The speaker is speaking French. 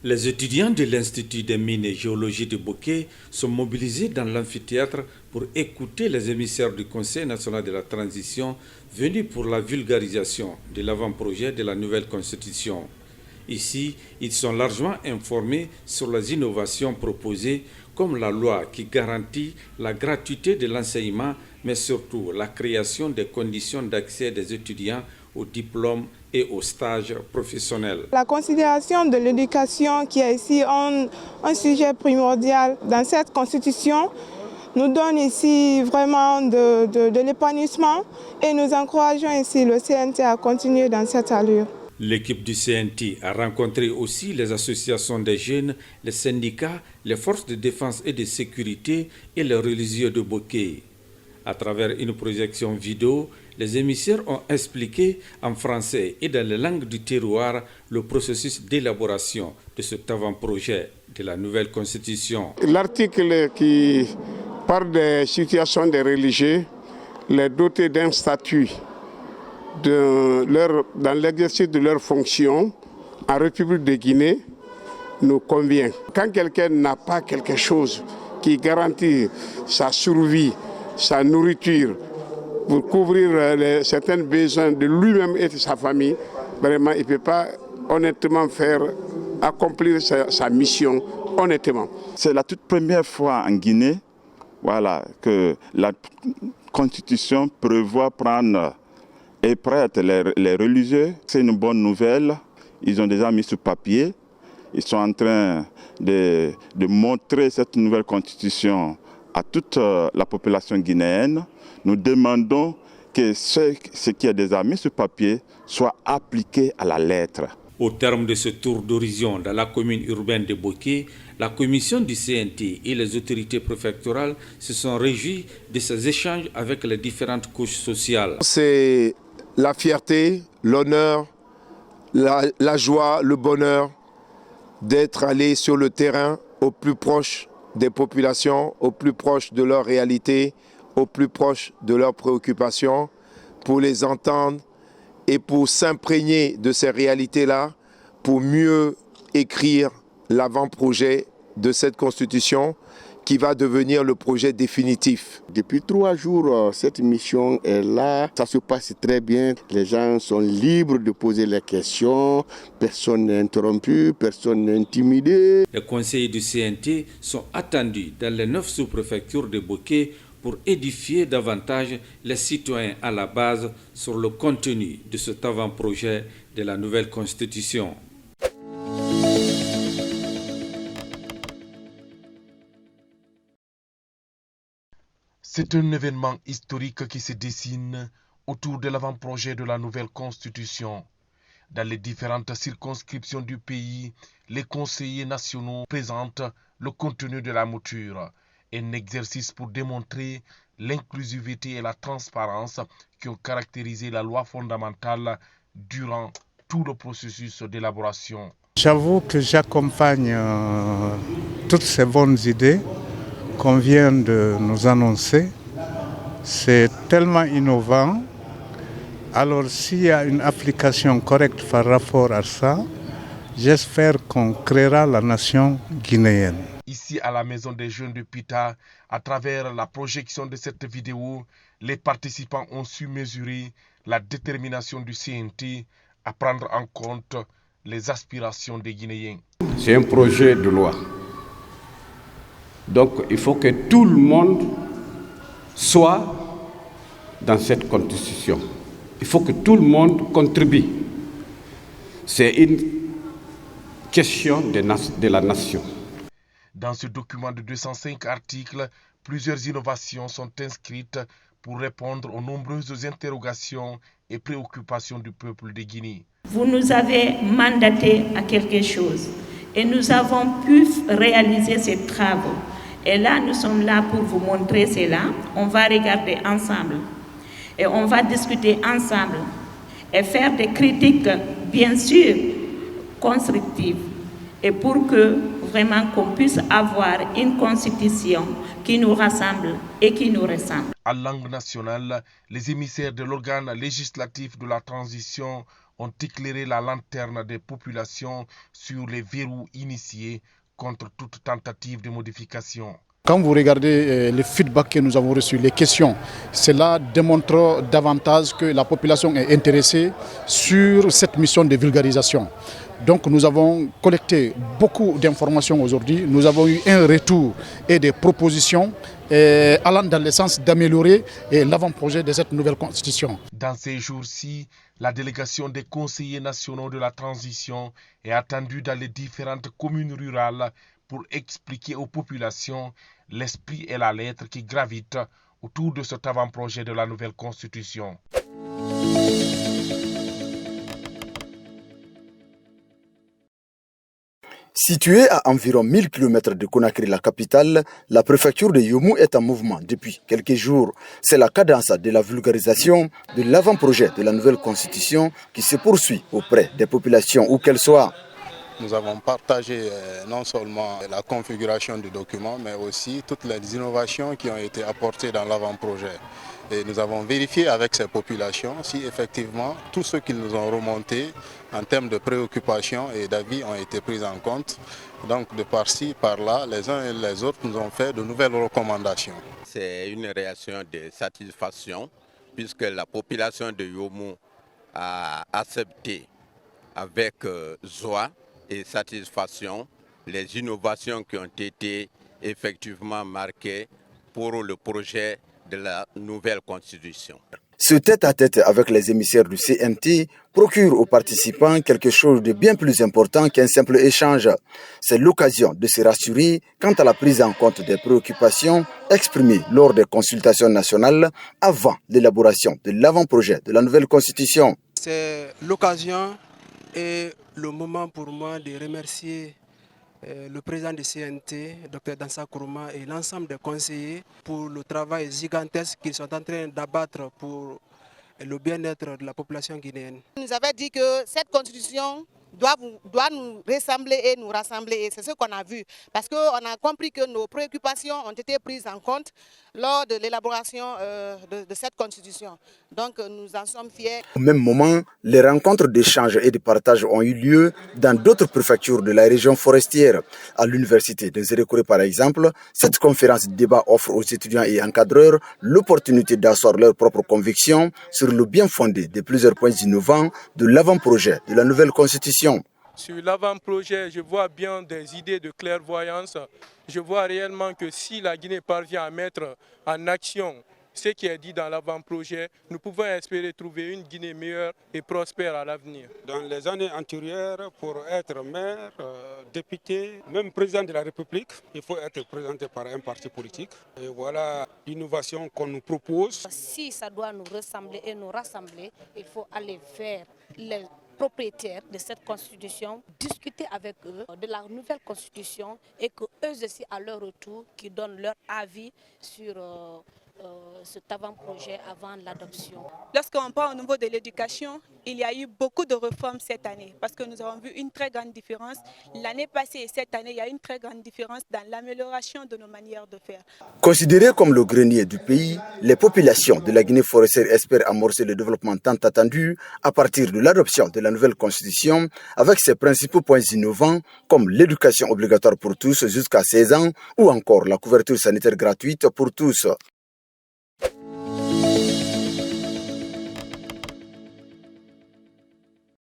Les étudiants de l'Institut des mines et géologie de Bokeh sont mobilisés dans l'amphithéâtre pour écouter les émissaires du Conseil national de la transition venus pour la vulgarisation de l'avant-projet de la nouvelle constitution. Ici, ils sont largement informés sur les innovations proposées comme la loi qui garantit la gratuité de l'enseignement, mais surtout la création des conditions d'accès des étudiants aux diplômes et aux stages professionnels. La considération de l'éducation qui est ici un sujet primordial dans cette constitution nous donne ici vraiment de l'épanouissement et nous encourageons ici le CNT à continuer dans cette allure. L'équipe du CNT a rencontré aussi les associations des jeunes, les syndicats, les forces de défense et de sécurité et les religieux de Bokeh. À travers une projection vidéo, les émissaires ont expliqué en français et dans les langues du terroir le processus d'élaboration de cet avant-projet de la nouvelle constitution. L'article qui parle des situations des religieux, les doter d'un statut dans l'exercice de leurs fonctions en République de Guinée nous convient. Quand quelqu'un n'a pas quelque chose qui garantit sa survie, sa nourriture, pour couvrir certains besoins de lui-même et de sa famille, vraiment il ne peut pas honnêtement accomplir sa mission honnêtement. C'est la toute première fois en Guinée que la Constitution prévoit prendre et prête les religieux. C'est une bonne nouvelle. Ils ont déjà mis sur papier. Ils sont en train de montrer cette nouvelle Constitution à toute la population guinéenne. Nous demandons que ce qui est déjà mis sur papier soit appliqué à la lettre. Au terme de ce tour d'horizon dans la commune urbaine de Bokeh, la commission du CNT et les autorités préfectorales se sont réjouis de ces échanges avec les différentes couches sociales. C'est la fierté, l'honneur, la joie, le bonheur d'être allé sur le terrain au plus proche des populations, au plus proche de leur réalité, au plus proche de leurs préoccupations, pour les entendre et pour s'imprégner de ces réalités-là, pour mieux écrire l'avant-projet de cette constitution qui va devenir le projet définitif. Depuis 3 jours, cette mission est là, ça se passe très bien. Les gens sont libres de poser les questions, personne n'est interrompu, personne n'est intimidé. Les conseillers du CNT sont attendus dans les 9 sous-préfectures de Bokeh pour édifier davantage les citoyens à la base sur le contenu de cet avant-projet de la nouvelle constitution. C'est un événement historique qui se dessine autour de l'avant-projet de la nouvelle constitution. Dans les différentes circonscriptions du pays, les conseillers nationaux présentent le contenu de la mouture, un exercice pour démontrer l'inclusivité et la transparence qui ont caractérisé la loi fondamentale durant tout le processus d'élaboration. J'avoue que j'accompagne toutes ces bonnes idées qu'on vient de nous annoncer. C'est tellement innovant. Alors s'il y a une application correcte par rapport à ça, j'espère qu'on créera la nation guinéenne. Ici à la Maison des Jeunes de Pita, à travers la projection de cette vidéo, les participants ont su mesurer la détermination du CNT à prendre en compte les aspirations des Guinéens. C'est un projet de loi. Donc il faut que tout le monde soit dans cette constitution. Il faut que tout le monde contribue. C'est une question de la nation. Dans ce document de 205 articles, plusieurs innovations sont inscrites pour répondre aux nombreuses interrogations et préoccupations du peuple de Guinée. Vous nous avez mandaté à quelque chose et nous avons pu réaliser ces travaux. Et là, nous sommes là pour vous montrer cela. On va regarder ensemble et on va discuter ensemble et faire des critiques, bien sûr, constructives. Et pour que vraiment qu'on puisse avoir une constitution qui nous rassemble et qui nous ressemble. À langue nationale, les émissaires de l'organe législatif de la transition ont éclairé la lanterne des populations sur les verrous initiés contre toute tentative de modification. Quand vous regardez les feedbacks que nous avons reçus, les questions, cela démontre davantage que la population est intéressée sur cette mission de vulgarisation. Donc nous avons collecté beaucoup d'informations aujourd'hui, nous avons eu un retour et des propositions allant dans le sens d'améliorer l'avant-projet de cette nouvelle constitution. Dans ces jours-ci, la délégation des conseillers nationaux de la transition est attendue dans les différentes communes rurales pour expliquer aux populations l'esprit et la lettre qui gravitent autour de cet avant-projet de la nouvelle constitution. Située à environ 1000 km de Conakry, la capitale, la préfecture de Yomou est en mouvement depuis quelques jours. C'est la cadence de la vulgarisation de l'avant-projet de la nouvelle constitution qui se poursuit auprès des populations, où qu'elles soient. Nous avons partagé non seulement la configuration du document, mais aussi toutes les innovations qui ont été apportées dans l'avant-projet. Et nous avons vérifié avec ces populations si effectivement tout ce qu'ils nous ont remonté en termes de préoccupations et d'avis ont été pris en compte. Donc de par-ci, par-là, les uns et les autres nous ont fait de nouvelles recommandations. C'est une réaction de satisfaction puisque la population de Yomou a accepté avec joie et satisfaction les innovations qui ont été effectivement marquées pour le projet de la nouvelle constitution. Ce tête-à-tête avec les émissaires du CNT procure aux participants quelque chose de bien plus important qu'un simple échange. C'est l'occasion de se rassurer quant à la prise en compte des préoccupations exprimées lors des consultations nationales avant l'élaboration de l'avant-projet de la nouvelle constitution. C'est l'occasion et le moment pour moi de remercier le président du CNT, Dr Dansa Kourouma, et l'ensemble des conseillers pour le travail gigantesque qu'ils sont en train d'abattre pour le bien-être de la population guinéenne. Il nous avait dit que cette constitution doit nous ressembler et nous rassembler, et c'est ce qu'on a vu, parce qu'on a compris que nos préoccupations ont été prises en compte lors de l'élaboration de cette constitution. Donc nous en sommes fiers. Au même moment, les rencontres d'échange et de partage ont eu lieu dans d'autres préfectures de la région forestière. À l'université de Zérékoré par exemple, cette conférence de débat offre aux étudiants et encadreurs l'opportunité d'asseoir leurs propres convictions sur le bien fondé de plusieurs points innovants de l'avant-projet de la nouvelle constitution. Sur l'avant-projet, je vois bien des idées de clairvoyance. Je vois réellement que si la Guinée parvient à mettre en action ce qui est dit dans l'avant-projet, nous pouvons espérer trouver une Guinée meilleure et prospère à l'avenir. Dans les années antérieures, pour être maire, député, même président de la République, il faut être présenté par un parti politique. Et voilà l'innovation qu'on nous propose. Si ça doit nous ressembler et nous rassembler, il faut aller vers les propriétaires de cette constitution, discuter avec eux de la nouvelle constitution et qu'eux aussi à leur retour qui donnent leur avis sur cet avant-projet avant l'adoption. Lorsqu'on parle au niveau de l'éducation, il y a eu beaucoup de réformes cette année parce que nous avons vu une très grande différence. L'année passée et cette année, il y a une très grande différence dans l'amélioration de nos manières de faire. Considérées comme le grenier du pays, les populations de la Guinée forestière espèrent amorcer le développement tant attendu à partir de l'adoption de la nouvelle constitution avec ses principaux points innovants comme l'éducation obligatoire pour tous jusqu'à 16 ans ou encore la couverture sanitaire gratuite pour tous.